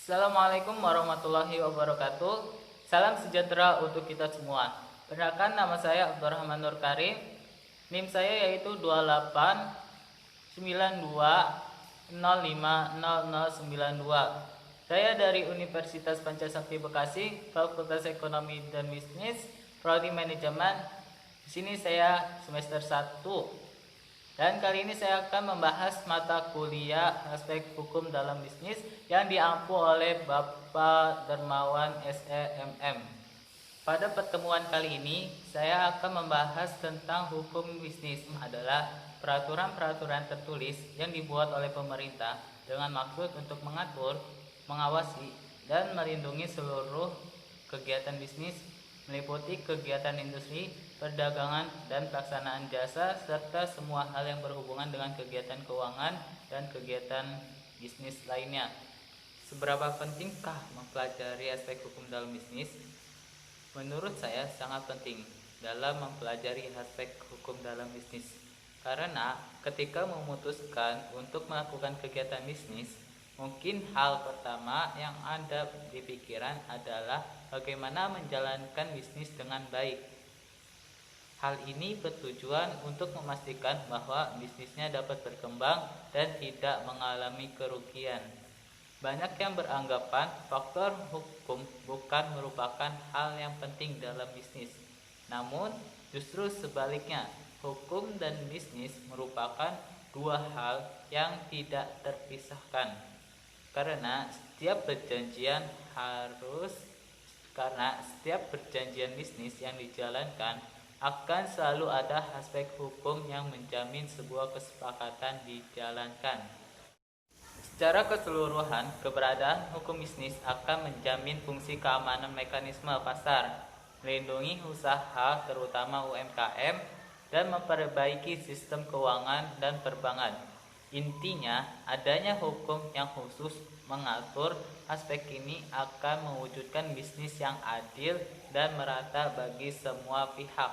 Assalamualaikum warahmatullahi wabarakatuh. Salam sejahtera untuk kita semua. Perkenalkan, nama saya Abdurrahman Nur Karim. NIM saya yaitu 2892050092. Saya dari Universitas Pancasakti Bekasi, Fakultas Ekonomi dan Bisnis, Prodi Manajemen. Di sini saya semester 1. Dan kali ini saya akan membahas mata kuliah aspek hukum dalam bisnis yang diampu oleh Bapak Dermawan SEMM. Pada pertemuan kali ini, saya akan membahas tentang hukum bisnis adalah peraturan-peraturan tertulis yang dibuat oleh pemerintah dengan maksud untuk mengatur, mengawasi, dan melindungi seluruh kegiatan bisnis meliputi kegiatan industri, perdagangan, dan pelaksanaan jasa, serta semua hal yang berhubungan dengan kegiatan keuangan dan kegiatan bisnis lainnya. Seberapa pentingkah mempelajari aspek hukum dalam bisnis? Menurut saya sangat penting dalam mempelajari aspek hukum dalam bisnis. Karena ketika memutuskan untuk melakukan kegiatan bisnis, mungkin hal pertama yang ada di pikiran adalah bagaimana menjalankan bisnis dengan baik. Hal ini bertujuan untuk memastikan bahwa bisnisnya dapat berkembang dan tidak mengalami kerugian. Banyak yang beranggapan faktor hukum bukan merupakan hal yang penting dalam bisnis. Namun, justru sebaliknya, hukum dan bisnis merupakan dua hal yang tidak terpisahkan. Karena setiap perjanjian bisnis yang dijalankan akan selalu ada aspek hukum yang menjamin sebuah kesepakatan dijalankan. Secara keseluruhan, keberadaan hukum bisnis akan menjamin fungsi keamanan mekanisme pasar, melindungi usaha terutama UMKM, dan memperbaiki sistem keuangan dan perbankan. Intinya, adanya hukum yang khusus mengatur aspek ini akan mewujudkan bisnis yang adil dan merata bagi semua pihak.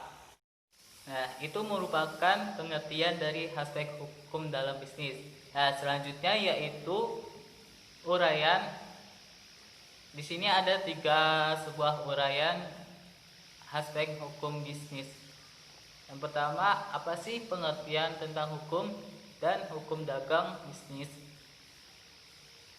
Nah, itu merupakan pengertian dari aspek hukum dalam bisnis. Nah, selanjutnya yaitu uraian. Di sini ada sebuah uraian aspek hukum bisnis. Yang pertama, apa sih pengertian tentang hukum dan hukum dagang bisnis?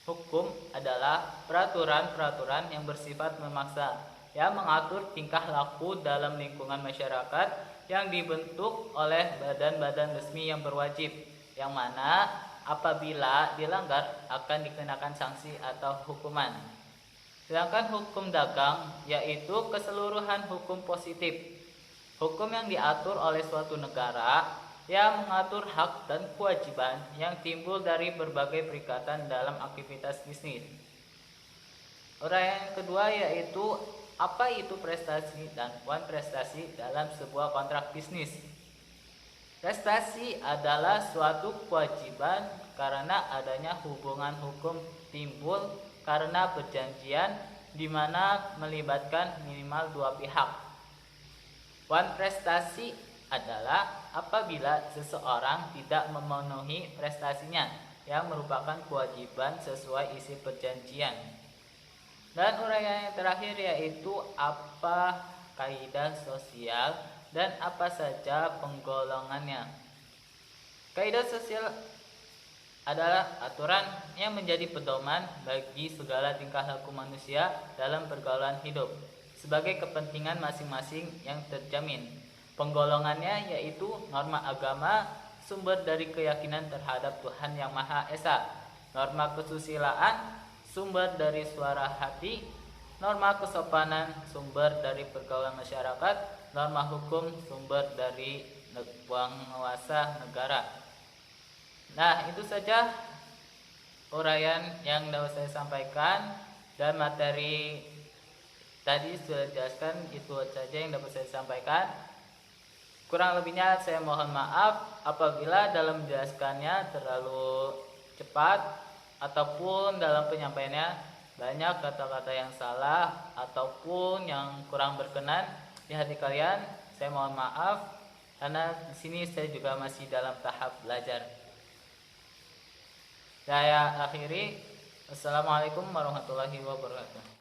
Hukum adalah peraturan-peraturan yang bersifat memaksa, yang mengatur tingkah laku dalam lingkungan masyarakat yang dibentuk oleh badan-badan resmi yang berwajib, yang mana apabila dilanggar akan dikenakan sanksi atau hukuman. Sedangkan hukum dagang yaitu keseluruhan hukum positif, hukum yang diatur oleh suatu negara yang mengatur hak dan kewajiban yang timbul dari berbagai perikatan dalam aktivitas bisnis. Uraian kedua yaitu apa itu prestasi dan prestasi dalam sebuah kontrak bisnis. Prestasi adalah suatu kewajiban karena adanya hubungan hukum timbul karena perjanjian di mana melibatkan minimal dua pihak. Prestasi adalah apabila seseorang tidak memenuhi prestasinya yang merupakan kewajiban sesuai isi perjanjian. Dan uraian yang terakhir yaitu apa kaidah sosial dan apa saja penggolongannya. Kaidah sosial adalah aturan yang menjadi pedoman bagi segala tingkah laku manusia dalam pergaulan hidup sebagai kepentingan masing-masing yang terjamin. Penggolongannya yaitu norma agama, sumber dari keyakinan terhadap Tuhan Yang Maha Esa, norma kesusilaan, sumber dari suara hati, norma kesopanan, sumber dari pergaulan masyarakat, norma hukum, sumber dari penguasa negara. Nah, itu saja uraian yang dapat saya sampaikan, dan materi tadi sudah dijelaskan, itu saja yang dapat saya sampaikan. Kurang lebihnya saya mohon maaf apabila dalam menjelaskannya terlalu cepat ataupun dalam penyampaiannya banyak kata-kata yang salah ataupun yang kurang berkenan di hati kalian. Saya mohon maaf karena di sini saya juga masih dalam tahap belajar. Saya akhiri. Assalamualaikum warahmatullahi wabarakatuh.